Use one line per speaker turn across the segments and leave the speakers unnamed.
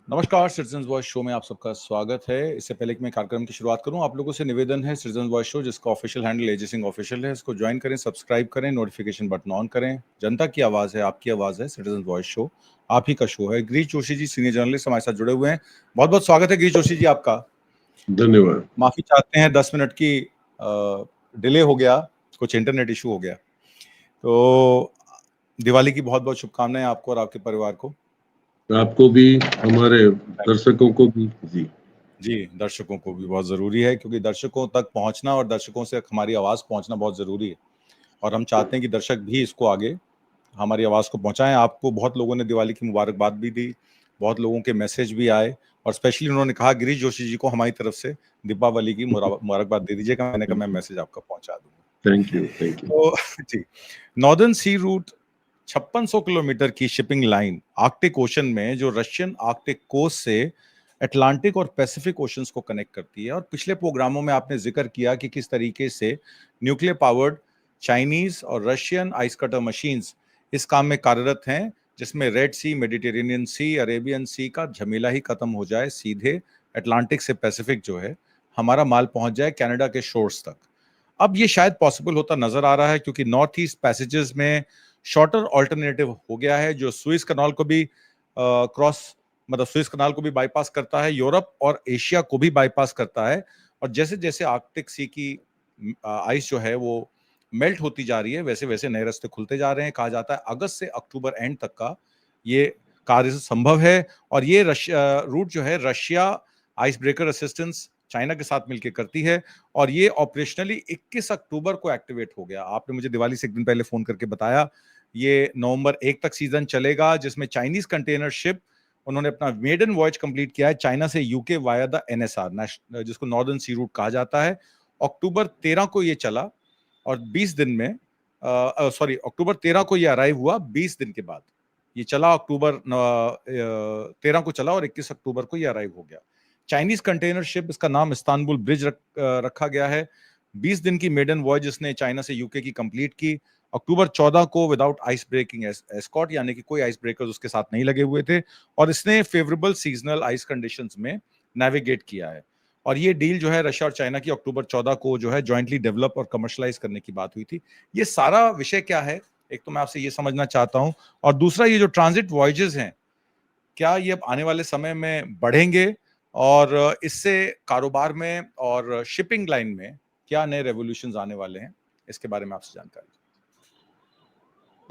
नमस्कार, citizens voice show में आप सबका स्वागत है। इससे पहले कि मैं कार्यक्रम की शुरुआत करूं, आप लोगों से निवेदन है, सिटीजन्स वॉइस शो जिसका ऑफिशियल हैंडल एजे सिंह ऑफिशियल है, इसको ज्वाइन करें, सब्सक्राइब करें, नोटिफिकेशन बटन ऑन करें। जनता की आवाज़ है, आपकी आवाज़ है, सिटीजन्स वॉइस शो आप ही का शो है। गिरीश जोशी जी सीनियर जर्नलिस्ट हमारे साथ जुड़े हुए हैं। बहुत बहुत स्वागत है गिरीश जोशी जी आपका।
धन्यवाद।
माफ़ी चाहते हैं 10 मिनट की डिले हो गया, कुछ इंटरनेट इशू हो गया। तो दिवाली की बहुत बहुत शुभकामनाएं आपको और आपके परिवार को।
आपको भी, हमारे दर्शकों को भी।
जी, दर्शकों को भी बहुत ज़रूरी है, क्योंकि दर्शकों तक पहुंचना और दर्शकों से हमारी आवाज़ पहुंचना बहुत ज़रूरी है। और हम चाहते हैं कि दर्शक भी इसको आगे हमारी आवाज़ को पहुंचाएं। आपको बहुत लोगों ने दिवाली की मुबारकबाद भी दी, बहुत लोगों के मैसेज भी आए, और स्पेशली उन्होंने कहा गिरीश जोशी जी को हमारी तरफ से दीपावली की मुबारकबाद दे दीजिएगा। मैंने कहा मैं मैसेज आपका पहुंचा दूंगा।
Thank you.
तो जी, नॉर्दर्न सी रूट 5600 किलोमीटर की शिपिंग लाइन आर्कटिक ओशन में, जो रशियन आर्कटिक कोस्ट से अटलांटिक और पैसिफिक ओशंस को कनेक्ट करती है। और पिछले प्रोग्रामों में आपने जिक्र किया कि किस तरीके से न्यूक्लियर पावर्ड चाइनीज और रशियन आइस कटर मशीन्स इस काम में कार्यरत हैं, जिसमें रेड सी, मेडिटेरेनियन सी, अरेबियन सी का झमेला ही खत्म हो जाए, सीधे अटलांटिक से पैसिफिक जो है हमारा माल पहुंच जाए कनाडा के शोर्स तक। अब ये शायद पॉसिबल होता नजर आ रहा है, क्योंकि नॉर्थ ईस्ट पैसेजेस में शॉर्टर ऑल्टरनेटिव हो गया है, जो सुएज कनाल को भी सुएज कनाल को भी बाईपास करता है, यूरोप और एशिया को भी बाईपास करता है। और जैसे जैसे आर्कटिक सी की आइस जो है वो मेल्ट होती जा रही है, वैसे वैसे नए रास्ते खुलते जा रहे हैं। कहा जाता है अगस्त से अक्टूबर एंड तक का ये कार्य संभव है। और ये रूट जो है Russia ice breaker assistance China के साथ मिलकर करती है, और ये ऑपरेशनली 21 अक्टूबर को एक्टिवेट हो गया। आपने मुझे दिवाली से एक दिन पहले फोन करके बताया ये नवंबर 1 तक सीजन चलेगा, जिसमें चाइनीज कंटेनर शिप उन्होंने अपना मेडन वॉयज कंप्लीट किया है चाइना से यूके वाया द एनएसआर, जिसको नॉर्दर्न सी रूट कहा जाता है। अक्टूबर 13 को ये चला और 20 दिन में अक्टूबर 13 को ये अराइव हुआ, 20 दिन के बाद ये चला। अक्टूबर 13 को चला और 21 अक्टूबर को ये अराइव हो गया। चाइनीज कंटेनर शिप, इसका नाम इस्तांबुल ब्रिज रखा गया है। 20 दिन की मेडन वॉयज इसने चाइना से यूके की कंप्लीट की। अक्टूबर 14 को विदाउट आइस ब्रेकिंग एस्कॉर्ट, यानी कि कोई आइस ब्रेकर्स उसके साथ नहीं लगे हुए थे, और इसने फेवरेबल सीजनल आइस कंडीशंस में नेविगेट किया है। और ये डील जो है रशिया और चाइना की अक्टूबर 14 को जो है जॉइंटली डेवलप और कमर्शलाइज करने की बात हुई थी। ये सारा विषय क्या है, एक तो मैं आपसे ये समझना चाहता हूं, और दूसरा ये जो ट्रांजिट वॉयजेस हैं, क्या ये अब आने वाले समय में बढ़ेंगे, और इससे कारोबार में और शिपिंग लाइन में क्या नए रेवोल्यूशंस आने वाले हैं, इसके बारे में आपसे जानकारी।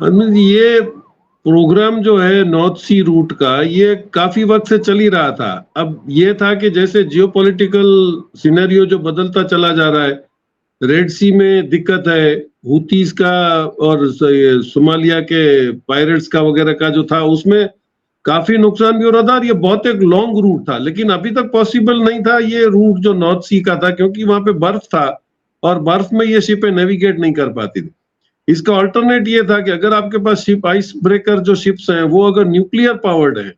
ये प्रोग्राम जो है नॉर्थ सी रूट का, ये काफी वक्त से चल ही रहा था। अब ये था कि जैसे जियोपॉलिटिकल सिनेरियो जो बदलता चला जा रहा है, रेड सी में दिक्कत है, हुतीज का और सोमालिया के पायरेट्स का वगैरह का जो था, उसमें काफी नुकसान भी हो रहा था। और ये बहुत एक लॉन्ग रूट था, लेकिन अभी तक पॉसिबल नहीं था ये रूट जो नॉर्थ सी का था, क्योंकि वहां पे बर्फ था और बर्फ में ये शिपें नेविगेट नहीं कर पाती थी। इसका अल्टरनेट ये था कि अगर आपके पास शिप आइस ब्रेकर जो शिप्स हैं वो अगर न्यूक्लियर पावर्ड है,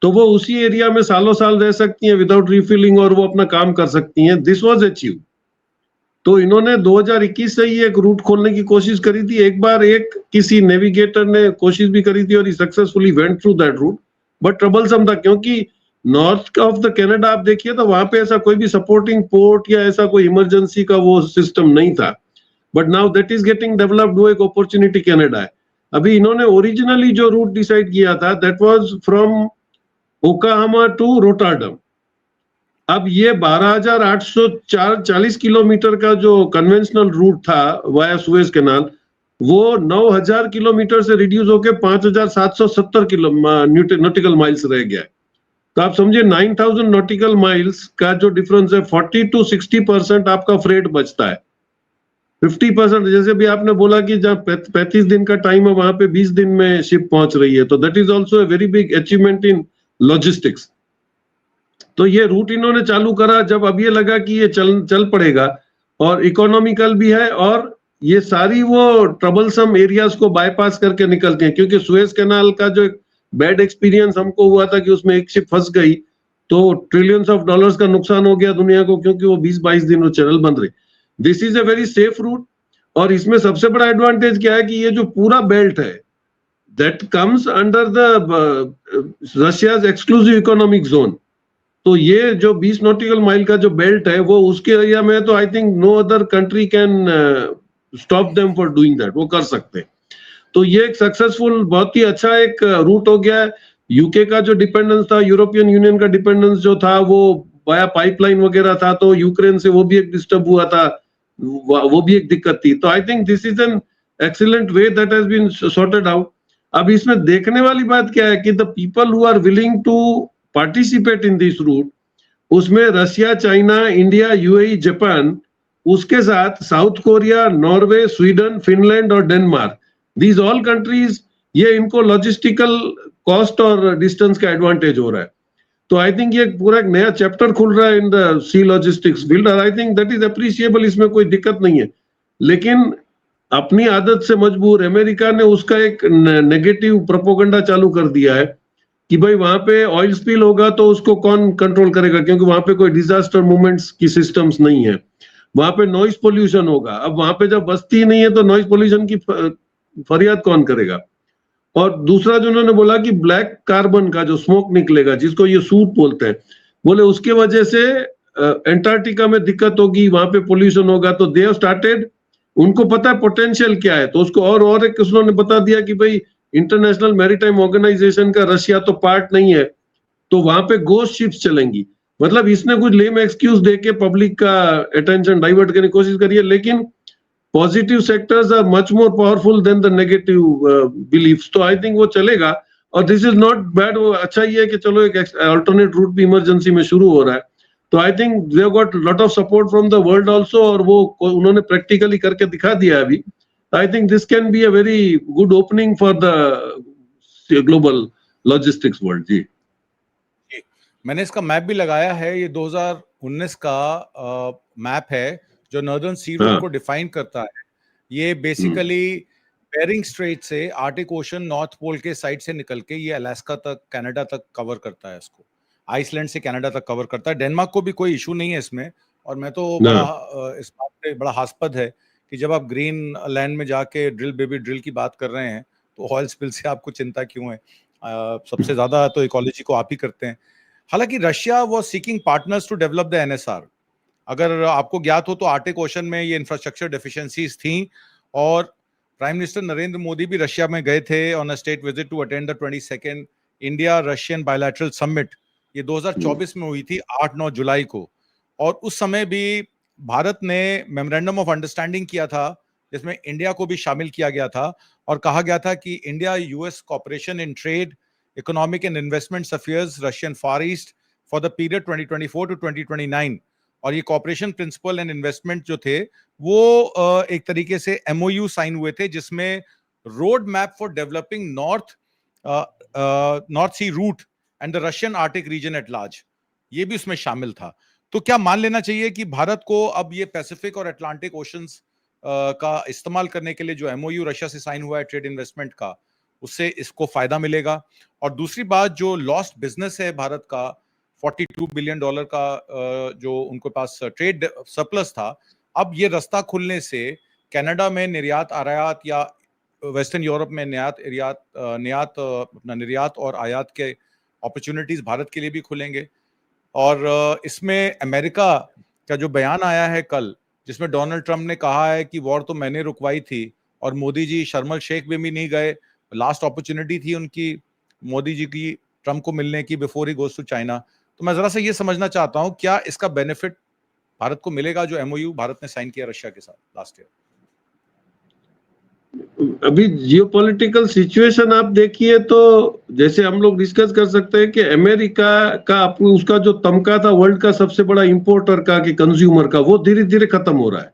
तो वो उसी एरिया में सालों साल रह सकती हैं विदाउट रिफिलिंग, और वो अपना काम कर सकती हैं। This was achieve. तो इन्होंने 2021 से ही एक रूट खोलने की कोशिश करी थी। एक बार एक किसी नेविगेटर ने कोशिश भी करी थी और ही successfully went through that route, but troublesome था, क्योंकि नॉर्थ ऑफ द कनाडा आप देखिए तो वहां पे ऐसा कोई भी सपोर्टिंग पोर्ट या ऐसा कोई इमरजेंसी का वो सिस्टम नहीं था। But now that is getting developed, वो एक अपॉर्चुनिटी कनाडा है। अभी इन्होंने ओरिजिनली जो रूट डिसाइड किया था that was from Yokohama to Rotterdam. अब ये 12,840 किलोमीटर का जो कन्वेंशनल रूट था वाया सुएज कैनाल, वो 9,000 किलोमीटर से रिड्यूस होकर 5,770 नॉटिकल माइल्स रह गया है। तो आप समझिए 9,000 नॉटिकल माइल्स का जो डिफरेंस है, 40 to 60% आपका फ्रेट बचता है। 50%, जैसे भी आपने बोला कि जब 35 दिन का टाइम है, वहां पे 20 दिन में शिप पहुंच रही है, तो that is also a very big achievement in logistics. तो ये रूट इन्होंने चालू करा जब अब ये लगा कि ये चल पड़ेगा और इकोनॉमिकल भी है, और ये सारी वो ट्रबलसम एरियाज को बाईपास करके निकलती हैं। क्योंकि सुएज कैनाल का जो एक बैड एक्सपीरियंस हमको हुआ था कि उसमें एक शिप फंस गई तो ट्रिलियंस ऑफ डॉलर्स का नुकसान हो गया दुनिया को, क्योंकि वो 20-22 दिन वो चैनल बंद रही। This is a very safe route. और इसमें सबसे बड़ा एडवांटेज क्या है कि ये जो पूरा बेल्ट है, that comes under the Russia's exclusive economic zone. तो ये जो 20 नॉटिकल माइल का जो बेल्ट है वो उसके एरिया में, तो I think no other country can stop them for doing that, वो कर सकते हैं। तो ये एक सक्सेसफुल, बहुत ही अच्छा एक रूट हो गया है। यूके का जो डिपेंडेंस था, यूरोपियन यूनियन का डिपेंडेंस जो था वो वाया पाइपलाइन वगैरह था, तो यूक्रेन से वो भी एक डिस्टर्ब हुआ था, वो भी एक दिक्कत थी। तो I think this is an excellent way that has been sorted out. अब इसमें देखने वाली बात क्या है कि the people who are willing to participate in this route, उसमें Russia, China, India, UAE, Japan, उसके साथ South Korea, Norway, Sweden, Finland और डेनमार्क, दीज ऑल कंट्रीज, ये इनको लॉजिस्टिकल कॉस्ट और डिस्टेंस का एडवांटेज हो रहा है। तो आई थिंक ये पूरा एक नया चैप्टर खुल रहा है in the sea logistics field, और I think that is appreciable, इसमें कोई दिक्कत नहीं है। लेकिन अपनी आदत से मजबूर अमेरिका ने उसका एक नेगेटिव प्रोपोगंडा चालू कर दिया है कि भाई वहां पे ऑयल स्पिल होगा तो उसको कौन कंट्रोल करेगा, क्योंकि वहां पे कोई डिजास्टर मूवमेंट्स की सिस्टम्स नहीं है। वहां पे नॉइज पोल्यूशन होगा, अब वहां पे जब बस्ती नहीं है तो नॉइज पोल्यूशन की फरियाद कौन करेगा। और दूसरा जो उन्होंने बोला कि ब्लैक कार्बन का जो स्मोक निकलेगा, जिसको ये सूट बोलते हैं, बोले उसके वजह से एंटार्क्टिका में दिक्कत होगी, वहां पे पोल्यूशन होगा। तो दे हैव स्टार्टेड, उनको पता है पोटेंशियल क्या है, तो उसको और एक उन्होंने बता दिया कि भाई इंटरनेशनल मैरीटाइम ऑर्गेनाइजेशन का रशिया तो पार्ट नहीं है, तो वहां पे गोस्ट शिप्स चलेंगी। मतलब इसने कुछ लेम एक्सक्यूज देके पब्लिक का अटेंशन डाइवर्ट करने की कोशिश करी है, लेकिन positive sectors are much more powerful than the negative beliefs. तो आई थिंक वो चलेगा, और दिस इज नॉट बैड। वो अच्छा ही है कि चलो एक अल्टरनेट रूट भी इमरजेंसी में शुरू हो रहा है। तो I think they have got lot of support from the world also, और वो उन्होंने प्रैक्टिकली करके दिखा दिया अभी। I think this can be a very good opening for the global logistics world. जी,
मैंने इसका मैप भी लगाया है, ये 2019 का मैप है जो नॉर्दर्न सी रूट को डिफाइन करता है। ये बेसिकली बेरिंग स्ट्रेट से आर्टिक ओशन नॉर्थ पोल के साइड से निकल के ये अलास्का तक, कनाडा तक कवर करता है, इसको आइसलैंड से कनाडा तक कवर करता है। डेनमार्क को भी कोई इशू नहीं है इसमें। और मैं तो इस बात पे बड़ा हास्पद है कि जब आप ग्रीन लैंड में जाके ड्रिल बेबी ड्रिल की बात कर रहे हैं तो ऑयल स्पिल से आपको चिंता क्यों है? सबसे ज्यादा तो इकोलॉजी को आप ही करते हैं। हालांकि Russia was seeking partners to develop the NSR. अगर आपको ज्ञात हो तो आर्टिक ओशन में ये इंफ्रास्ट्रक्चर डेफिशिएंसीज थी, और प्राइम मिनिस्टर नरेंद्र मोदी भी रशिया में गए थे on a state visit to attend the 22nd India Russian bilateral summit. ये 2024 में हुई थी 8-9 जुलाई को, और उस समय भी भारत ने मेमोरेंडम ऑफ अंडरस्टैंडिंग किया था जिसमें इंडिया को भी शामिल किया गया था, और कहा गया था कि India US cooperation in trade, economic and investment affairs, Russian far east for the period 2024 to 2029। और ये कॉपरेशन प्रिंसिपल एंड इन्वेस्टमेंट जो थे वो एक तरीके से एमओयू साइन हुए थे, जिसमें road map for developing north sea route and the Russian Arctic region at large, ये भी उसमें शामिल था। तो क्या मान लेना चाहिए कि भारत को अब ये पैसिफिक और अटलांटिक ओशंस का इस्तेमाल करने के लिए जो एमओयू रशिया से साइन हुआ है ट्रेड इन्वेस्टमेंट का, उससे इसको फायदा मिलेगा? और दूसरी बात, जो लॉस्ट बिजनेस है भारत का $42 बिलियन का जो उनके पास ट्रेड सरप्लस था, अब ये रास्ता खुलने से कनाडा में निर्यात आयात या वेस्टर्न यूरोप में निर्यात और आयात के अपॉर्चुनिटीज भारत के लिए भी खुलेंगे। और इसमें अमेरिका का जो बयान आया है कल, जिसमें डोनाल्ड ट्रंप ने कहा है कि वॉर तो मैंने रुकवाई थी, और मोदी जी शर्म एल शेख में भी नहीं गए, लास्ट अपॉर्चुनिटी थी उनकी मोदी जी की ट्रंप को मिलने की before he goes to China. तो मैं जरा से ये समझना चाहता हूं, क्या इसका बेनिफिट भारत को मिलेगा जो एमओयू भारत ने साइन किया रशिया के साथ लास्ट ईयर?
अभी जियोपॉलिटिकल सिचुएशन आप देखिए तो जैसे हम लोग डिस्कस कर सकते हैं कि अमेरिका का उसका जो तमगा था वर्ल्ड का सबसे बड़ा इंपोर्टर का कि कंज्यूमर का, वो धीरे धीरे खत्म हो रहा है।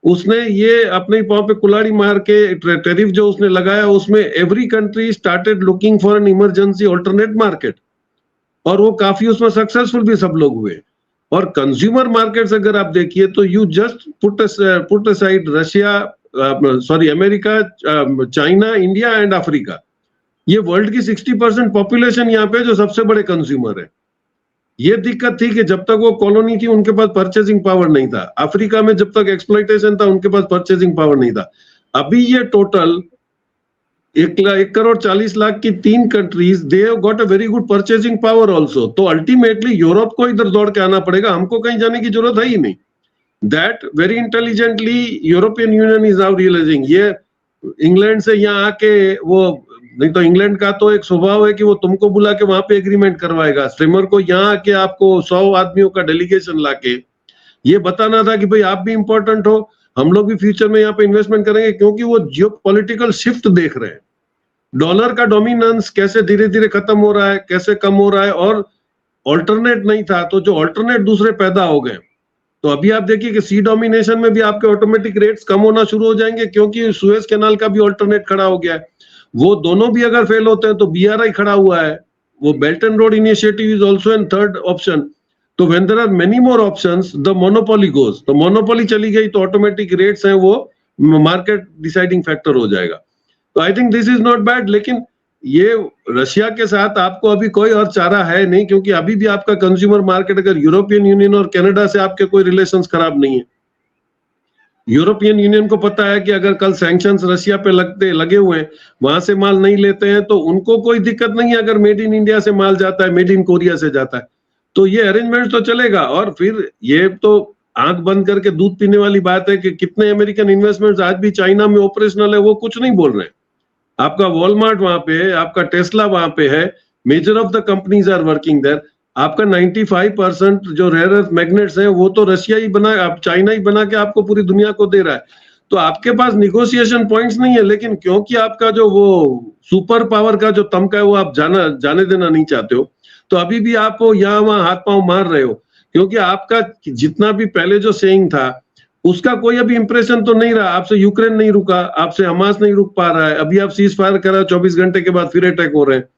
उसने ये अपने पांव पे कुल्हाड़ी मार के टैरिफ जो उसने लगाया, उसमें every country started looking for an emergency alternate market, और वो काफी उसमें सक्सेसफुल भी सब लोग हुए। और कंज्यूमर मार्केट्स अगर आप देखिए तो you just put aside Russia, sorry America, China, India and Africa, ये वर्ल्ड की 60% पॉपुलेशन यहाँ पे जो सबसे बड़े कंज्यूमर है। ये दिक्कत थी कि जब तक वो कॉलोनी थी उनके पास परचेजिंग पावर नहीं था। अफ्रीका में जब तक एक्सप्लॉइटेशन था उनके पास परचेजिंग पावर नहीं था। अभी ये टोटल 1 करोड़ 40 लाख की 3 countries, they have got a very good purchasing power also. तो अल्टीमेटली यूरोप को इधर दौड़ के आना पड़ेगा, हमको कहीं जाने की जरूरत है ही नहीं। That very intelligently European Union is now realizing. ये इंग्लैंड से यहाँ आके वो, नहीं तो इंग्लैंड का तो एक स्वभाव है कि वो तुमको बुला के वहां पे एग्रीमेंट करवाएगा, स्ट्रीमर को यहाँ आके आपको 100 आदमियों का डेलीगेशन लाके ये बताना था कि भाई आप भी इंपॉर्टेंट हो, हम लोग भी फ्यूचर में यहाँ पे इन्वेस्टमेंट करेंगे, क्योंकि वो जियो पॉलिटिकल शिफ्ट देख रहे हैं। डॉलर का डोमिनेंस कैसे धीरे धीरे खत्म हो रहा है, कैसे कम हो रहा है, और ऑल्टरनेट नहीं था तो जो ऑल्टरनेट दूसरे पैदा हो गए। तो अभी आप देखिए कि सी डोमिनेशन में भी आपके ऑटोमेटिक रेट्स कम होना शुरू हो जाएंगे, क्योंकि सुएज कैनाल का भी ऑल्टरनेट खड़ा हो गया है। वो दोनों भी अगर फेल होते हैं तो बीआरआई खड़ा हुआ है, वो belt and road initiative is also an third option. तो when there are many more options the monopoly goes, तो मोनोपोली चली गई तो ऑटोमेटिक रेट्स हैं वो मार्केट डिसाइडिंग फैक्टर हो जाएगा। तो I think this is not bad, लेकिन ये रशिया के साथ आपको अभी कोई और चारा है नहीं, क्योंकि अभी भी आपका कंज्यूमर मार्केट, अगर यूरोपियन यूनियन और कनाडा से आपके कोई रिलेशंस खराब नहीं है। यूरोपियन यूनियन को पता है कि अगर कल सैंक्शंस रशिया पे लगे हुए हैं, वहां से माल नहीं लेते हैं तो उनको कोई दिक्कत नहीं है अगर मेड इन इंडिया से माल जाता है, मेड इन कोरिया से जाता है, तो ये अरेंजमेंट तो चलेगा। और फिर ये तो आंख बंद करके दूध पीने वाली बात है कि कितने अमेरिकन इन्वेस्टमेंट्स आज भी चाइना में ऑपरेशनल है, वो कुछ नहीं बोल रहे हैं। आपका वॉलमार्ट वहां पे है, आपका टेस्ला वहां पे है, major of the companies are working there. आपका 95% जो रेयर अर्थ मैग्नेट्स हैं वो तो रशिया ही बना, आप चाइना ही बना के आपको पूरी दुनिया को दे रहा है। तो आपके पास निगोशिएशन पॉइंट्स नहीं है, लेकिन क्योंकि आपका जो वो सुपर पावर का जो तमका है वो आप जाने देना नहीं चाहते हो, तो अभी भी आप यहाँ वहां हाथ पांव मार रहे हो, क्योंकि आपका जितना भी पहले जो सेइंग था उसका कोई अभी इंप्रेशन तो नहीं रहा। आपसे यूक्रेन नहीं रुका, आपसे हमास नहीं रुक पा रहा है, अभी आप सीज फायर करा 24 घंटे के बाद फिर अटैक हो रहे हैं।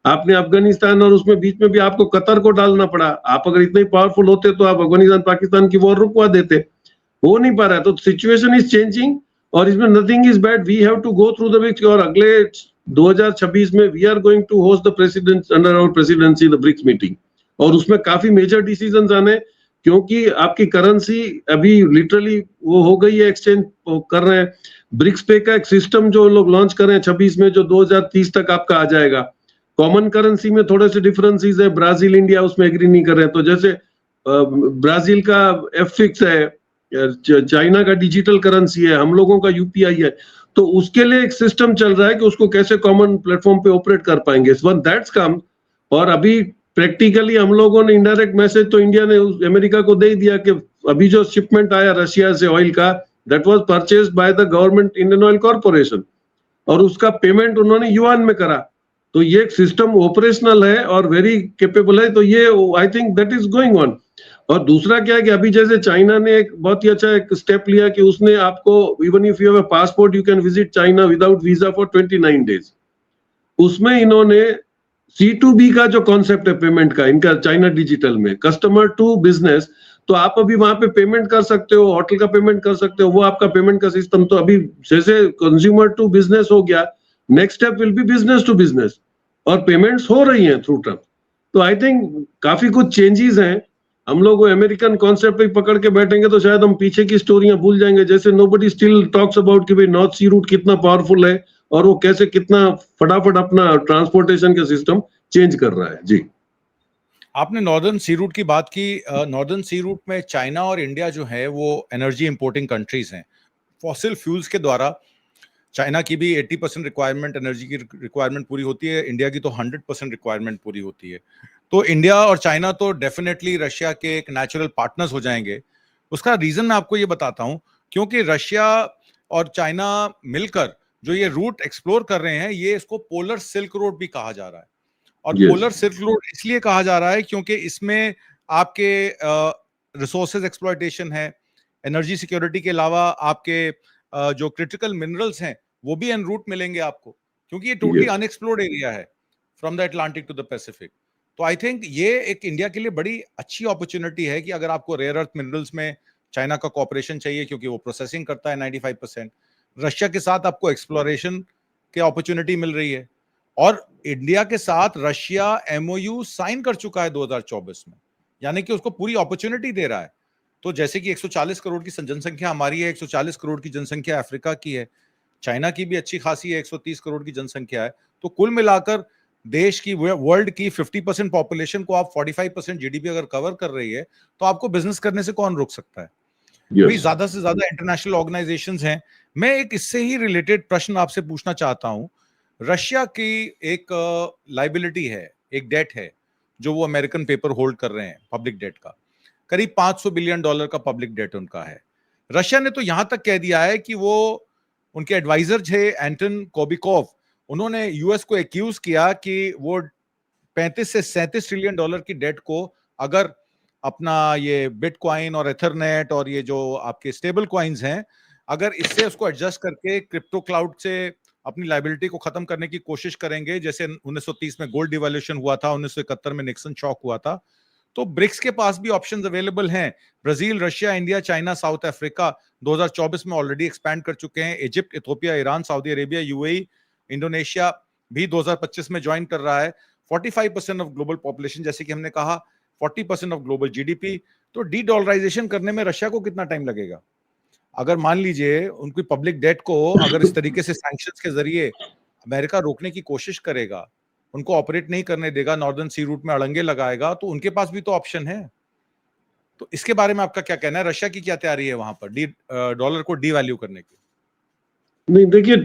आपने अफगानिस्तान और उसमें बीच में भी आपको कतर को डालना पड़ा। आप अगर इतने पावरफुल होते तो आप अफगानिस्तान पाकिस्तान की वॉर रुकवा देते, हो नहीं पा रहा है। तो सिचुएशन इज चेंजिंग और इसमें nothing is bad, we have to go through the BRICS. और अगले 2026 में we are going to host the president under our presidency the BRICS meeting, और उसमें काफी मेजर डिसीजंस आने, क्योंकि आपकी करेंसी अभी लिटरली वो हो गई है, एक्सचेंज कर रहे हैं। ब्रिक्स पे का एक सिस्टम जो लोग लॉन्च कर रहे हैं 26 में, जो 2030 तक आपका आ जाएगा। कॉमन करेंसी में थोड़े से डिफरेंसेस है, ब्राजील इंडिया उसमें एग्री नहीं कर रहे हैं। तो जैसे ब्राजील का एफिक्स है, चाइना का डिजिटल करेंसी है, हम लोगों का यूपीआई है, तो उसके लिए एक सिस्टम चल रहा है कि उसको कैसे कॉमन प्लेटफॉर्म पे ऑपरेट कर पाएंगे। वन दैट्स कम, और अभी प्रैक्टिकली हम लोगों ने इनडायरेक्ट मैसेज तो इंडिया ने अमेरिका को दे दिया कि अभी जो शिपमेंट आया रशिया से ऑयल का, that was purchased by the government Indian oil corporation, और उसका पेमेंट उन्होंने युआन में करा। तो ये एक सिस्टम ऑपरेशनल है और वेरी कैपेबल है, तो ये आई think that is going on. और दूसरा क्या है कि अभी जैसे चाइना ने एक बहुत ही अच्छा एक स्टेप लिया कि उसने आपको, even if you have a passport you can visit China without visa for 29 days. उसमें इन्होंने C2B का जो कॉन्सेप्ट है पेमेंट का, इनका चाइना डिजिटल में कस्टमर टू बिजनेस, तो आप अभी वहां पे पेमेंट कर सकते हो, होटल का पेमेंट कर सकते हो, वो आपका पेमेंट का सिस्टम। तो अभी जैसे कंज्यूमर टू बिजनेस हो गया, next step will be business to business, और पेमेंट्स हो रही हैं थ्रू ट्रम्प। तो आई थिंक काफी कुछ चेंजेस हैं। हम लोग वो अमेरिकन कॉन्सेप्ट पे पकड़ के बैठेंगे तो शायद हम पीछे की स्टोरियां भूल जाएंगे। जैसे नोबडी स्टिल टॉक्स अबाउट कि भाई नॉर्थ सी रूट कितना पावरफुल है और वो कैसे कितना फटाफट अपना ट्रांसपोर्टेशन का सिस्टम चेंज कर रहा है। जी,
आपने नॉर्दर्न सी रूट की बात की। नॉर्दर्न सी रूट में चाइना और इंडिया जो है वो एनर्जी इंपोर्टिंग कंट्रीज हैं। फॉसिल फ्यूल्स के द्वारा चाइना की भी 80% रिक्वायरमेंट, एनर्जी की रिक्वायरमेंट पूरी होती है, इंडिया की तो 100% रिक्वायरमेंट पूरी होती है। तो इंडिया और चाइना तो डेफिनेटली रशिया के एक नेचुरल पार्टनर्स हो जाएंगे। उसका रीजन मैं आपको ये बताता हूँ, क्योंकि रशिया और चाइना मिलकर जो ये रूट एक्सप्लोर कर रहे हैं, ये इसको पोलर सिल्क रोड भी कहा जा रहा है। और
Yes.
पोलर सिल्क रोड इसलिए कहा जा रहा है क्योंकि इसमें आपके रिसोर्सेज एक्सप्लॉयटेशन है, एनर्जी सिक्योरिटी के अलावा आपके जो क्रिटिकल मिनरल्स हैं वो भी एन रूट मिलेंगे आपको, क्योंकि ये टोटली
Yes.
अनएक्सप्लोर्ड एरिया है from the Atlantic to the Pacific. तो आई थिंक ये एक इंडिया के लिए बड़ी अच्छी अपॉर्चुनिटी है कि अगर आपको रेयर अर्थ मिनरल्स में चाइना का कॉपरेशन चाहिए, क्योंकि वो प्रोसेसिंग करता है 95%, रशिया के साथ आपको एक्सप्लोरेशन की अपॉर्चुनिटी मिल रही है। और इंडिया के साथ रशिया एमओयू साइन कर चुका है 2024 में, यानी कि उसको पूरी अपॉर्चुनिटी दे रहा है। तो जैसे कि 140 करोड़ की जनसंख्या हमारी है, 140 करोड़ की जनसंख्या अफ्रीका की है, चाइना की भी अच्छी खासी है, 130 करोड़ की जनसंख्या है। तो कुल मिलाकर देश की, वर्ल्ड की 50% पॉपुलेशन को आप 45% जीडीपी अगर कवर कर रही है, तो आपको बिजनेस करने से कौन रोक सकता है? भाई ज्यादा से ज्यादा इंटरनेशनल ऑर्गेनाइजेशंस हैं। मैं एक इससे ही रिलेटेड प्रश्न आपसे पूछना चाहता हूं। रशिया की एक लाइबिलिटी है, एक डेट है जो वो अमेरिकन पेपर होल्ड कर रहे हैं, पब्लिक डेट का करीब $500 बिलियन का पब्लिक डेट उनका है। रशिया ने तो यहां तक कह दिया है कि वो, उनके एडवाइजर थे एंटन कोबिकोव, उन्होंने यूएस को एक्यूज किया कि वो 35 से 37 ट्रिलियन डॉलर की डेट को अगर अपना ये बिटकॉइन और एथरनेट और ये जो आपके स्टेबल कॉइन्स हैं, अगर इससे उसको एडजस्ट करके क्रिप्टो क्लाउड से अपनी लाइबिलिटी को खत्म करने की कोशिश करेंगे, जैसे 1930 में गोल्ड डिवैल्यूएशन हुआ था, 1971 में निक्सन शॉक हुआ था, तो ब्रिक्स के पास भी ऑप्शंस अवेलेबल हैं। Brazil, Russia, India, China, south Africa 2024 में ऑलरेडी एक्सपैंड कर चुके हैं। Egypt, Ethiopia, Iran, Saudi Arabia, UAE, Indonesia भी 2025 में ज्वाइन कर रहा है। 45% ऑफ ग्लोबल पॉपुलेशन, जैसे कि हमने कहा 40% ऑफ ग्लोबल जीडीपी। तो डी डॉलराइजेशन करने में रशिया को कितना टाइम लगेगा? अगर मान लीजिए उनकी पब्लिक डेट को अगर इस तरीके से सैंक्शंस के जरिए अमेरिका रोकने की कोशिश करेगा, उनको ऑपरेट नहीं करने देगा, नॉर्दर्न सी रूट में अड़ंगे लगाएगा, तो उनके पास भी तो ऑप्शन है। तो इसके बारे में आपका क्या कहना है? रशिया की क्या तैयारी है वहां पर डॉलर को डीवैल्यू करने की?
नहीं, देखिए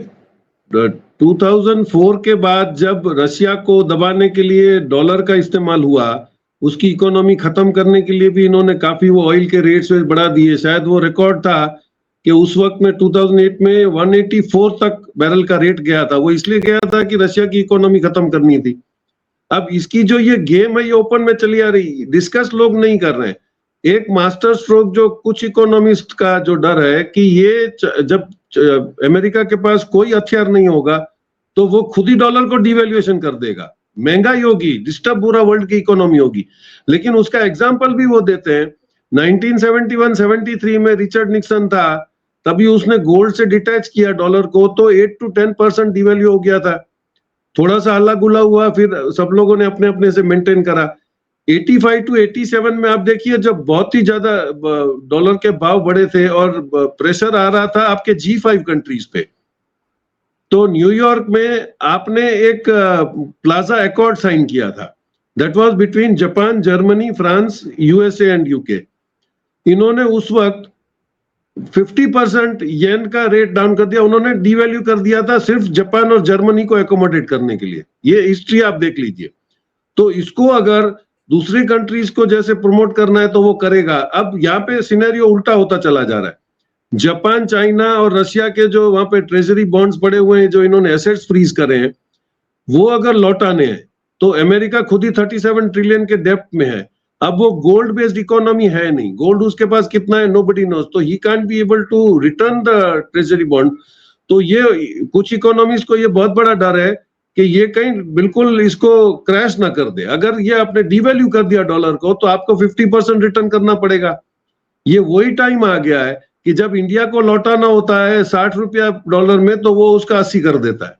2004 के बाद जब रशिया को दबाने के लिए डॉलर का इस्तेमाल हुआ, उसकी इकोनॉमी खत्म करने के लिए भी इन्होंने काफी वो ऑयल के रेट्स बढ़ा दिए। शायद वो रिकॉर्ड था कि उस वक्त में 2008 में 184 तक बैरल का रेट गया था। वो इसलिए गया था कि रशिया की इकोनॉमी खत्म करनी थी। अब इसकी जो ये गेम है ये ओपन में चली आ रही, डिस्कस लोग नहीं कर रहे हैं। एक मास्टर स्ट्रोक जो कुछ इकोनॉमिस्ट का जो डर है कि ये जब अमेरिका के पास कोई हथियार नहीं होगा तो वो खुद ही डॉलर को डिवैल्यूएशन कर देगा, महंगाई होगी, डिस्टर्ब पूरा वर्ल्ड की इकोनॉमी होगी। लेकिन उसका एग्जाम्पल भी वो देते हैं, 1971-73 में रिचर्ड निक्सन था, तभी उसने गोल्ड से डिटैच किया डॉलर को, तो 8 to 10% डिवैल्यू हो गया था। थोड़ा सा हल्ला गुल्ला हुआ, फिर सब लोगों ने अपने अपने से मेंटेन करा। 85 to 87 में आप देखिए जब बहुत ही ज्यादा डॉलर के भाव बढ़े थे और प्रेशर आ रहा था आपके G5 कंट्रीज पे, तो न्यूयॉर्क में आपने एक प्लाजा अकॉर्ड साइन किया था। That was between Japan, Germany, France, USA and UK. इन्होंने उस वक्त 50% येन का रेट डाउन कर दिया, उन्होंने डीवैल्यू कर दिया था सिर्फ जापान और जर्मनी को एकोमोडेट करने के लिए। ये हिस्ट्री आप देख लीजिए। तो इसको अगर दूसरी कंट्रीज को जैसे प्रमोट करना है तो वो करेगा। अब यहाँ पे सिनेरियो उल्टा होता चला जा रहा है। जापान, चाइना और रशिया के जो वहां पे ट्रेजरी बॉन्ड्स पड़े हुए हैं, जो इन्होंने एसेट्स फ्रीज करे हैं, वो अगर लौटाने हैं तो अमेरिका खुद ही 37 ट्रिलियन के डेप्ट में है। अब वो गोल्ड बेस्ड इकोनॉमी है नहीं, गोल्ड उसके पास कितना है नोबडी नोज, तो he can't be able to return the treasury bond. तो ये कुछ इकोनॉमिस्ट को ये बहुत बड़ा डर है कि ये कहीं बिल्कुल इसको क्रैश ना कर दे। अगर ये आपने डिवैल्यू कर दिया डॉलर को तो आपको 50% रिटर्न करना पड़ेगा। ये वही टाइम आ गया है कि जब इंडिया को लौटाना होता है 60 रुपया डॉलर में, तो वो उसका 80 कर देता है।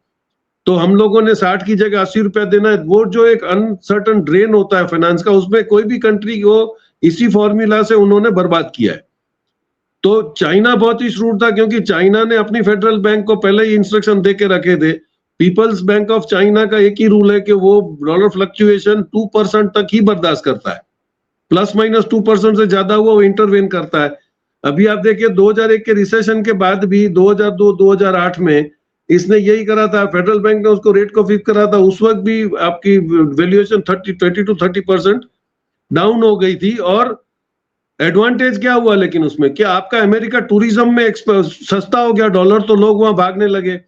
तो हम लोगों ने 60 की जगह 80 रुपया देना है। वो जो एक अनसर्टन ड्रेन होता है फाइनेंस का, उसमें कोई भी कंट्री को इसी फॉर्मूला से उन्होंने बर्बाद किया है। तो चाइना बहुत ही श्रूड था, क्योंकि चाइना ने अपनी फेडरल बैंक को पहले ही इंस्ट्रक्शन दे के रखे थे। पीपल्स बैंक ऑफ चाइना का एक ही रूल है कि वो डॉलर फ्लक्चुएशन 2% तक ही बर्दाश्त करता है, प्लस माइनस 2% से ज्यादा हुआ वो इंटरवेन करता है। अभी आप देखिए 2001 के रिसेशन के बाद भी 2002-2008 में इसने यही करा था, फेडरल बैंक ने उसको रेट को फिक्स करा था। उस वक्त भी आपकी वैल्यूएशन 20 to 30% डाउन हो गई थी। और एडवांटेज क्या हुआ लेकिन उसमें, क्या आपका अमेरिका टूरिज्म में सस्ता हो गया डॉलर, तो लोग वहां भागने लगे।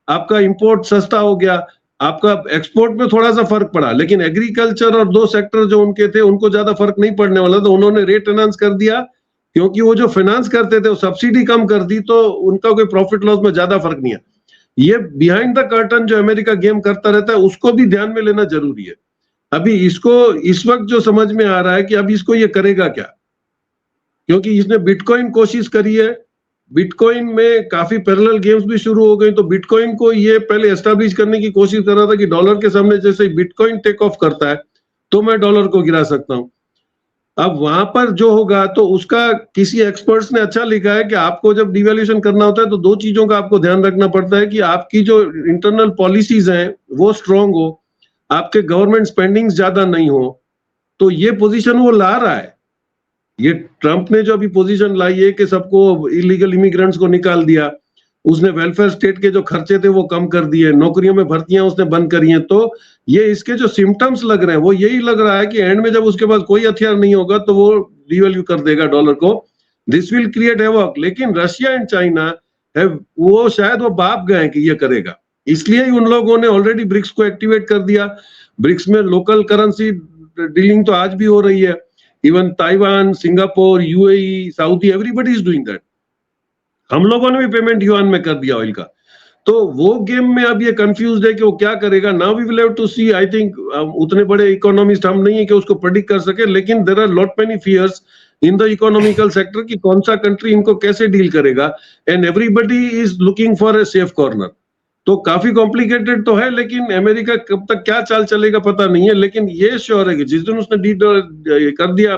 आपका इंपोर्ट सस्ता हो गया, आपका एक्सपोर्ट में थोड़ा सा फर्क पड़ा, लेकिन एग्रीकल्चर और दो सेक्टर जो उनके थे उनको ज्यादा फर्क नहीं पड़ने वाला, तो उन्होंने रेट एनहांस कर दिया। क्योंकि वो जो फाइनेंस करते थे वो सब्सिडी कम कर दी, तो उनका कोई प्रॉफिट लॉस में ज्यादा फर्क नहीं है। ये बिहाइंड द कर्टन जो अमेरिका गेम करता रहता है, उसको भी ध्यान में लेना जरूरी है। अभी इसको इस वक्त जो समझ में आ रहा है कि अब इसको ये करेगा क्या, क्योंकि इसने बिटकॉइन कोशिश करी है, बिटकॉइन में काफी पैरेलल गेम्स भी शुरू हो गई। तो बिटकॉइन को ये पहले एस्टैब्लिश करने की कोशिश कर रहा था कि डॉलर के सामने जैसे बिटकॉइन टेक ऑफ करता है तो मैं डॉलर को गिरा सकता हूं। अब वहां पर जो होगा तो उसका किसी एक्सपर्ट्स ने अच्छा लिखा है कि आपको जब डिवैल्यूएशन करना होता है तो दो चीजों का आपको ध्यान रखना पड़ता है कि आपकी जो इंटरनल पॉलिसीज हैं वो स्ट्रांग हो, आपके गवर्नमेंट स्पेंडिंग्स ज्यादा नहीं हो। तो ये पोजीशन वो ला रहा है। ये ट्रंप ने जो अभी पोजीशन लाई है कि सबको इलीगल इमिग्रेंट्स को निकाल दिया, उसने वेलफेयर स्टेट के जो खर्चे थे वो कम कर दिए, नौकरियों में भर्तियां उसने बंद करी हैं, तो ये इसके जो सिम्टम्स लग रहे हैं वो यही लग रहा है कि एंड में जब उसके पास कोई हथियार नहीं होगा तो वो डिवैल्यू कर देगा डॉलर को। This will create havoc. लेकिन रशिया एंड चाइना है, वो शायद वो भाप गए कि ये करेगा, इसलिए ही उन लोगों ने ऑलरेडी ब्रिक्स को एक्टिवेट कर दिया। ब्रिक्स में लोकल करेंसी डीलिंग तो आज भी हो रही है। Even Taiwan, Singapore, UAE, Saudi, everybody is doing that. हम लोगों ने भी पेमेंट युआन में कर दिया ऑयल का। तो वो गेम में अब ये कंफ्यूज है कि वो क्या करेगा। Now we will have to see. I think उतने बड़े इकोनॉमिस्ट हम नहीं है कि उसको प्रेडिक्ट कर सके, लेकिन there are lot many fears in the economical sector कि कौन सा कंट्री इनको कैसे डील करेगा, and everybody is looking for a safe corner. तो काफी कॉम्प्लिकेटेड तो है, लेकिन अमेरिका कब तक क्या चाल चलेगा पता नहीं है। लेकिन ये श्योर है कि जिस दिन उसने कर दिया,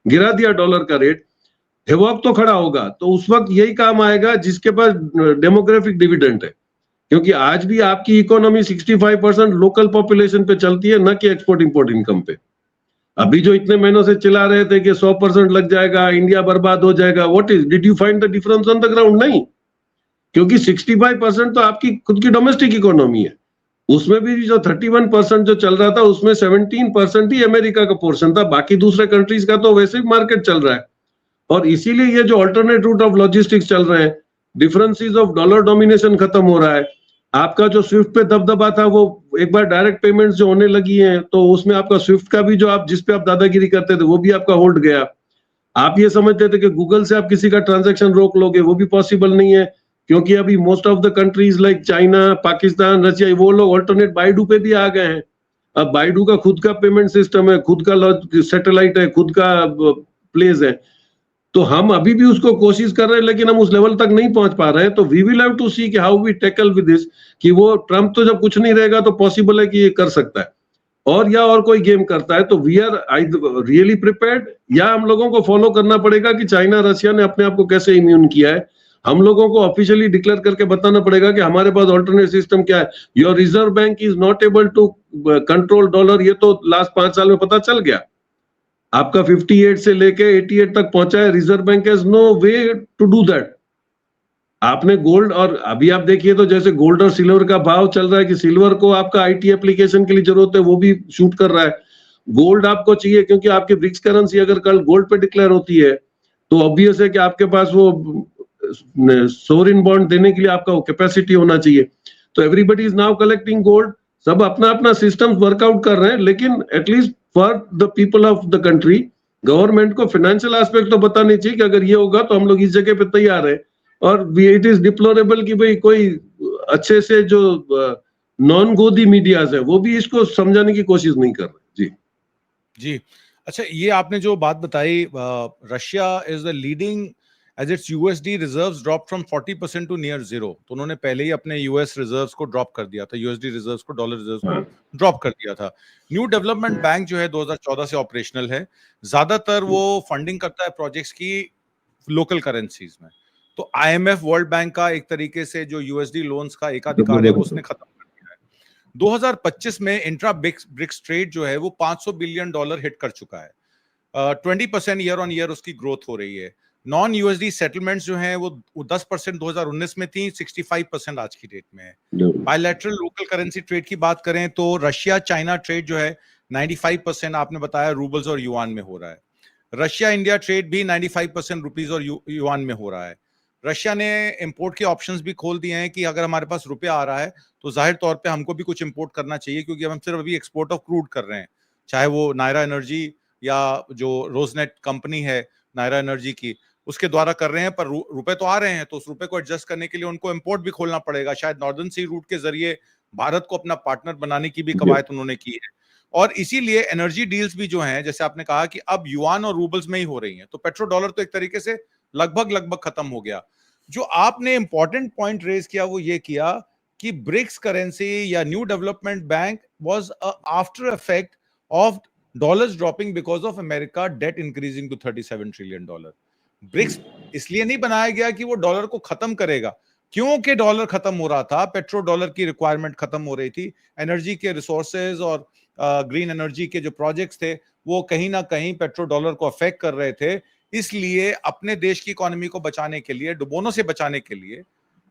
गिरा दिया डॉलर का रेट, हेवॉक तो खड़ा होगा। तो उस वक्त यही काम आएगा जिसके पास डेमोग्राफिक डिविडेंड है, क्योंकि आज भी आपकी इकोनॉमी 65% लोकल पॉपुलेशन पे चलती है, न कि एक्सपोर्ट इंपोर्ट इनकम पे। अभी जो इतने महीनों से चिल्ला रहे थे कि 100% लग जाएगा, इंडिया बर्बाद हो जाएगा, what is, did you find the difference on the ground? नहीं, क्योंकि 65% तो आपकी खुद की डोमेस्टिक इकोनॉमी है। उसमें भी जो 31% जो चल रहा था उसमें 17% ही अमेरिका का पोर्शन था, बाकी दूसरे कंट्रीज का तो वैसे ही मार्केट चल रहा है। और इसीलिए ये जो अल्टरनेट रूट ऑफ लॉजिस्टिक्स चल रहे हैं, डिफरेंसेस ऑफ डॉलर डोमिनेशन खत्म हो रहा है। आपका जो स्विफ्ट पे दबदबा था वो एक बार डायरेक्ट पेमेंट्स जो होने लगी हैं, तो उसमें आपका स्विफ्ट का भी जो आप जिस पे आप दादागिरी करते थे वो भी आपका होल्ड गया। आप ये समझते थे कि गूगल से आप किसी का ट्रांजैक्शन रोक लोगे, वो भी पॉसिबल नहीं है, क्योंकि अभी most of the countries like China, Pakistan, Russia, वो लोग ऑल्टरनेट बाइडू पे भी आ गए हैं। अब बाइडू का खुद का पेमेंट सिस्टम है, खुद का सैटेलाइट है, खुद का प्लेस है। तो हम अभी भी उसको कोशिश कर रहे हैं, लेकिन हम उस लेवल तक नहीं पहुंच पा रहे हैं। तो we will have to see कि how we tackle with this, कि वो ट्रंप तो जब कुछ नहीं रहेगा तो पॉसिबल है कि ये कर सकता है, और कोई गेम करता है। तो वी आर रियली प्रिपेयर्ड, या हम लोगों को फॉलो करना पड़ेगा कि चाइना रशिया ने अपने आप को कैसे इम्यून किया है। हम लोगों को ऑफिशियली डिक्लेयर करके बताना पड़ेगा कि हमारे पास ऑल्टरनेट सिस्टम क्या है। Your Reserve Bank is not able to control dollar, ये तो लास्ट 5 साल में पता चल गया। आपका 58 से लेके 88 तक पहुंचा है, Reserve Bank has no way to do that. आपने गोल्ड, और अभी आप देखिए तो जैसे गोल्ड और सिल्वर का भाव चल रहा है कि सिल्वर को आपका आईटी एप्लीकेशन के लिए जरूरत है, वो भी शूट कर रहा है। गोल्ड आपको चाहिए क्योंकि आपकी ब्रिक्स करेंसी अगर कल गोल्ड पे डिक्लेयर होती है तो ऑब्वियस है कि आपके पास वो सोवरिन बॉन्ड देने के लिए आपका वो कैपेसिटी होना चाहिए। तो everybody is now collecting gold, सब अपना अपना सिस्टम वर्कआउट कर रहे हैं। लेकिन at least for the people of the country, government को फाइनेंशियल एस्पेक्ट तो बताने चाहिए कि अगर ये होगा तो हम लोग इस जगह पे तैयार है। और इट इज डिप्लोरेबल कि भाई कोई अच्छे से जो नॉन गोदी मीडियाज है वो भी इसको समझाने की कोशिश नहीं कर रहे। जी
जी। अच्छा, ये आपने जो बात बताई, Russia is the leading as its USD reserves drop from 40% to near zero. तो उन्होंने पहले ही अपने यूएस रिजर्व्स को ड्रॉप कर दिया था, यूएसडी रिजर्व्स को, डॉलर रिजर्व्स को ड्रॉप कर दिया था। न्यू डेवलपमेंट बैंक जो है 2014 से ऑपरेशनल है। ज्यादातर वो फंडिंग करता है प्रोजेक्ट्स की लोकल करेंसीज में। तो आईएमएफ, वर्ल्ड बैंक का एक तरीके से जो यूएसडी लोन्स का एकाधिकार है वो उसने खत्म कर दिया है। 2025 में इंट्रा ब्रिक्स ट्रेड जो है वो $500 बिलियन हिट कर चुका है। 20% ईयर ऑन ईयर उसकी ग्रोथ हो रही है। नॉन यूएसडी सेटलमेंट्स जो हैं वो 10% 2019 में थी, 65% आज की डेट में है। बायलैटरल लोकल करेंसी ट्रेड की बात करें तो रशिया चाइना ट्रेड जो है 95% आपने बताया रूबल्स और युआन में हो रहा है। रशिया इंडिया ट्रेड भी 95% रुपीज और युआन में हो रहा है। रशिया ने इंपोर्ट के ऑप्शंस भी खोल दिए हैं कि अगर हमारे पास रुपया आ रहा है तो जाहिर तौर पे हमको भी कुछ इंपोर्ट करना चाहिए, क्योंकि हम सिर्फ अभी एक्सपोर्ट ऑफ क्रूड कर रहे हैं, चाहे वो नायरा एनर्जी या जो रोजनेट कंपनी है नायरा एनर्जी की, उसके द्वारा कर रहे हैं। पर रुपए तो आ रहे हैं, तो उस रुपए को एडजस्ट करने के लिए उनको इंपोर्ट भी खोलना पड़ेगा। शायद नॉर्दर्न सी रूट के जरिए भारत को अपना पार्टनर बनाने की भी कवायद उन्होंने की है। और इसीलिए एनर्जी डील्स भी जो हैं, जैसे आपने कहा कि अब युआन और रूबल्स में ही हो रही हैं, तो पेट्रो डॉलर तो एक तरीके से लगभग खत्म हो गया। जो आपने इंपॉर्टेंट पॉइंट रेज किया वो ये किया कि ब्रिक्स करेंसी या new development bank was a after effect of dollars dropping because of America debt increasing to $37 trillion. BRICS इसलिए नहीं बनाया गया कि वो डॉलर को खत्म करेगा, क्योंकि डॉलर खत्म हो रहा था, पेट्रो डॉलर की रिक्वायरमेंट खत्म हो रही थी, एनर्जी के रिसोर्सेज और ग्रीन एनर्जी के जो प्रोजेक्ट्स थे वो कहीं ना कहीं पेट्रो डॉलर को अफेक्ट कर रहे थे। इसलिए अपने देश की इकोनॉमी को बचाने के लिए, डुबोनों से बचाने के लिए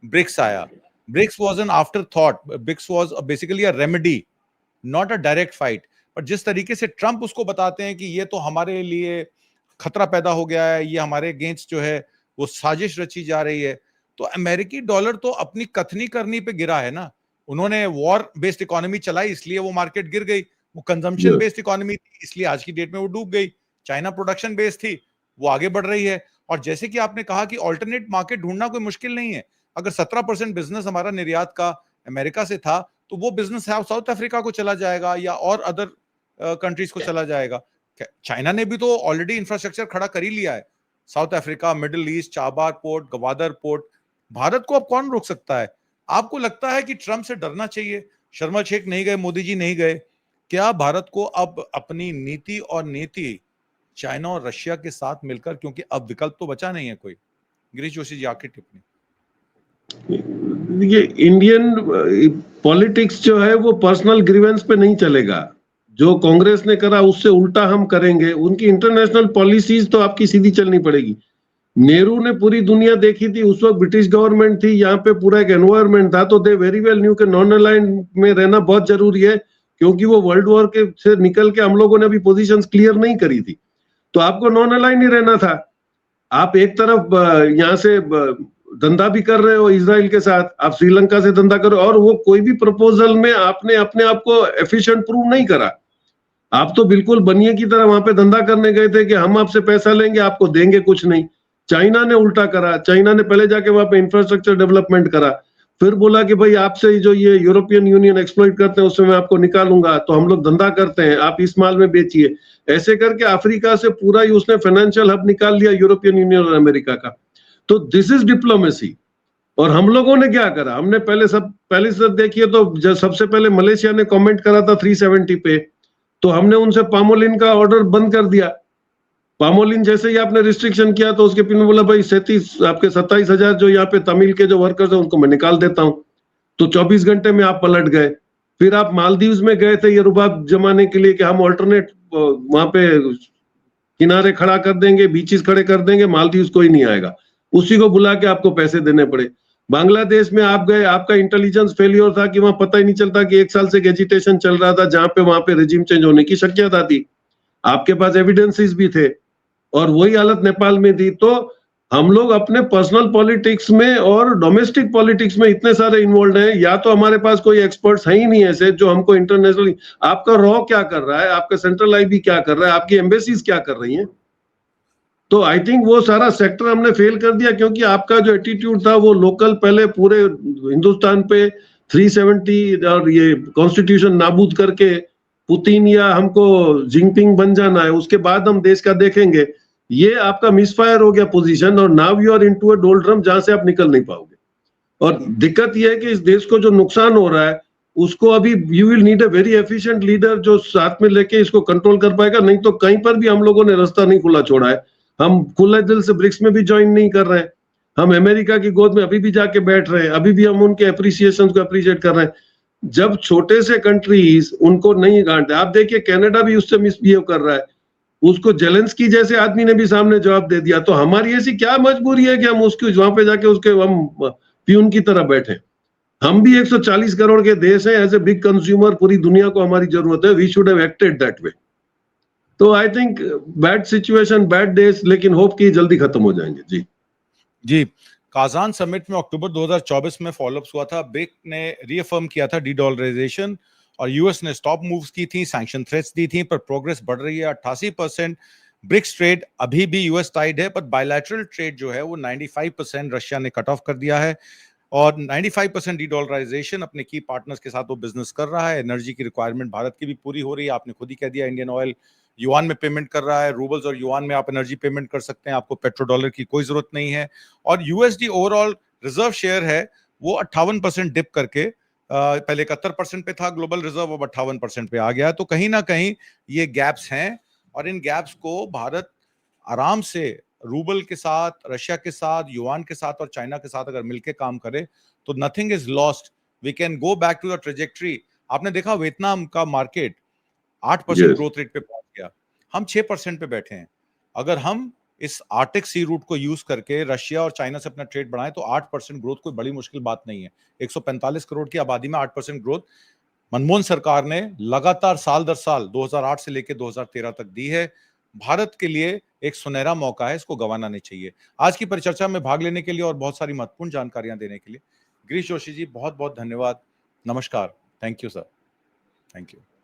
ब्रिक्स आया। BRICS was an after thought, BRICS was basically a remedy, not a direct fight. पर जिस तरीके से ट्रंप उसको बताते हैं कि ये तो हमारे लिए खतरा पैदा हो गया है, ये हमारे अगेंस्ट जो है वो साजिश रची जा रही है, तो अमेरिकी डॉलर तो अपनी कथनी करनी पे गिरा है ना। उन्होंने वॉर बेस्ड इकोनॉमी चलाई इसलिए वो मार्केट गिर गई, वो कंजम्पशन बेस्ड इकोनॉमी थी इसलिए आज की डेट में वो डूब गई, चाइना प्रोडक्शन बेस्ड थी वो आगे बढ़ रही है। और जैसे कि आपने कहा कि ऑल्टरनेट मार्केट ढूंढना कोई मुश्किल नहीं है। अगर 17% बिजनेस हमारा निर्यात का अमेरिका से था, तो वो बिजनेस साउथ अफ्रीका को चला जाएगा या और अदर कंट्रीज को चला जाएगा। चाइना ने भी तो ऑलरेडी इंफ्रास्ट्रक्चर खड़ा कर ही लिया है, south Africa, middle east, Chabahar port, Gwadar port. Bharat को अब कौन रोक सकता है? आपको लगता है कि ट्रंप से डरना चाहिए? शर्मा शेख नहीं गए, मोदी जी नहीं गए, क्या भारत को अब अपनी नीति और नीति चाइना और रशिया के साथ मिलकर, क्योंकि अब विकल्प तो बचा नहीं है कोई। गिरीश जोशी जी, आखिरी टिप्पणी।
ये इंडियन पॉलिटिक्स जो है वो पर्सनल ग्रीवेंस पे नहीं चलेगा। जो कांग्रेस ने करा उससे उल्टा हम करेंगे। उनकी इंटरनेशनल पॉलिसीज तो आपकी सीधी चलनी पड़ेगी। नेहरू ने पूरी दुनिया देखी थी, उस वक्त ब्रिटिश गवर्नमेंट थी, यहाँ पे पूरा एक एनवायरमेंट था, तो दे वेरी वेल न्यू के नॉन अलाइंड में रहना बहुत जरूरी है, क्योंकि वो वर्ल्ड वॉर के से निकल के हम लोगों ने अभी पोजीशंस क्लियर नहीं करी थी, तो आपको नॉन अलाइंड ही रहना था। आप एक तरफ यहाँ से धंधा भी कर रहे हो इजराइल के साथ, आप श्रीलंका से धंधा कर रहे हो, और वो कोई भी प्रपोजल में आपने अपने आप को एफिशिएंट प्रूव नहीं करा। आप तो बिल्कुल बनिए की तरह वहां पे धंधा करने गए थे कि हम आपसे पैसा लेंगे, आपको देंगे कुछ नहीं। चाइना ने उल्टा करा, चाइना ने पहले जाके वहां पे इंफ्रास्ट्रक्चर डेवलपमेंट करा, फिर बोला कि भाई आपसे जो ये यूरोपियन यूनियन एक्सप्लॉइट करते हैं उसमें मैं आपको निकालूंगा, तो हम लोग धंधा करते हैं, आप इस माल में बेचिए। ऐसे करके अफ्रीका से पूरा ही उसने फाइनेंशियल हब निकाल लिया यूरोपियन यूनियन और अमेरिका का। तो दिस इज डिप्लोमेसी। और हम लोगों ने क्या करा, हमने पहले से देखिए तो सबसे पहले मलेशिया ने कमेंट करा था 370 पे, तो हमने उनसे पामोलिन का ऑर्डर बंद कर दिया। पामोलिन जैसे ही आपने रिस्ट्रिक्शन किया तो उसके पिन में बोला भाई 27,000 जो यहाँ पे तमिल के जो वर्कर्स है उनको मैं निकाल देता हूँ। तो 24 घंटे में आप पलट गए। फिर आप मालदीव्स में गए थे ये रुबाब जमाने के लिए कि हम ऑल्टरनेट वहां पे किनारे खड़ा कर देंगे, बीचेस खड़े कर देंगे, मालदीव्स कोई नहीं आएगा, उसी को बुला के आपको पैसे देने पड़े। बांग्लादेश में आप गए, आपका इंटेलिजेंस फेलियर था कि वहां पता ही नहीं चलता कि 1 साल से एजिटेशन चल रहा था जहां पे वहां पे रिजीम चेंज होने की शक्यता थी, आपके पास एविडेंसेस भी थे, और वही हालत नेपाल में थी। तो हम लोग अपने पर्सनल पॉलिटिक्स में और डोमेस्टिक पॉलिटिक्स में इतने सारे इन्वॉल्व हैं, या तो हमारे पास कोई एक्सपर्ट्स है ही नहीं ऐसे जो हमको इंटरनेशनल, आपका रॉ क्या कर रहा है, आपका सेंट्रल आईबी क्या कर रहा है, आपकी एम्बेसीज क्या कर रही हैं। तो आई थिंक वो सारा सेक्टर हमने फेल कर दिया, क्योंकि आपका जो एटीट्यूड था वो लोकल, पहले पूरे हिंदुस्तान पे 370 और ये कॉन्स्टिट्यूशन नाबूद करके पुतिन या हमको जिनपिंग बन जाना है, उसके बाद हम देश का देखेंगे। ये आपका मिसफायर हो गया पोजीशन, और now you are into a doldrum जहां से आप निकल नहीं पाओगे। और दिक्कत यह है कि इस देश को जो नुकसान हो रहा है उसको अभी you will need a very efficient leader जो साथ में लेके इसको कंट्रोल कर पाएगा, नहीं तो कहीं पर भी हम लोगों ने रास्ता नहीं खुला छोड़ा है। हम खुले दिल से ब्रिक्स में भी ज्वाइन नहीं कर रहे हैं, हम अमेरिका की गोद में अभी भी जाके बैठ रहे हैं, अभी भी हम उनके अप्रिसिएशन को अप्रिशिएट कर रहे हैं। जब छोटे से कंट्रीज उनको नहीं गांठते, आप देखिए कनाडा भी उससे मिसबिहेव कर रहा है, उसको जेलेंस्की जैसे आदमी ने भी सामने जवाब दे दिया। तो हमारी ऐसी क्या मजबूरी है कि हम उसके वहां पे जाके उसके हम प्यून की तरह बैठे। हम भी 140 करोड़ के देश है, एज ए बिग कंज्यूमर पूरी दुनिया को हमारी जरूरत है, we should have acted that way. तो I think bad situation, bad days, लेकिन होप कि जल्दी खत्म हो जाएंगे। जी
जी, काजान समिट में अक्टूबर 2024 में फॉलोअप्स हुआ था। ब्रिक ने रीअफर्म किया था डीडॉलराइजेशन, और यूएस ने स्टॉप मूव्स की थी, सैंक्शन थ्रेट्स दी थी, पर प्रोग्रेस बढ़ रही है। 88% ब्रिक्स ट्रेड अभी भी यूएस टाइड है, पर बायलैटरल ट्रेड जो है वो 95% रशिया ने कट ऑफ कर दिया है, और 95% डीडॉलराइजेशन अपने की पार्टनर्स के साथ वो बिजनेस कर रहा है। एनर्जी की रिक्वायरमेंट भारत की भी पूरी हो रही है, आपने खुद ही कह दिया, इंडियन ऑयल युआन में पेमेंट कर रहा है, रूबल्स और युआन में आप एनर्जी पेमेंट कर सकते हैं, आपको पेट्रो डॉलर की कोई जरूरत नहीं है। और यूएसडी ओवरऑल रिजर्व शेयर है वो 58% डिप करके पहले 71% पे था ग्लोबल रिजर्व, अब 58% पे आ गया। तो कहीं ना कहीं ये गैप्स हैं, और इन गैप्स को भारत आराम से रूबल के साथ, रशिया के साथ, युआन के साथ और चाइना के साथ अगर मिलके काम करे तो nothing is lost, we can go back to the trajectory. आपने देखा वियतनाम का मार्केट 8%
यस,
ग्रोथ रेट पे पहुंच गया, हम 6% पे बैठे हैं। अगर हम इस आर्टिक सी रूट को यूज करके रशिया और चाइना से अपना ट्रेड बढ़ाएं तो 8% ग्रोथ कोई बड़ी मुश्किल बात नहीं है। 145 करोड़ की आबादी में 8% ग्रोथ मनमोहन सरकार ने लगातार साल दर साल 2008 से लेकर 2013 तक दी है। भारत के लिए एक सुनहरा मौका है, इसको गंवाना नहीं चाहिए। आज की परिचर्चा में भाग लेने के लिए और बहुत सारी महत्वपूर्ण जानकारियां देने के लिए गिरीश जोशी जी बहुत बहुत धन्यवाद। नमस्कार। Thank you sir. Thank you.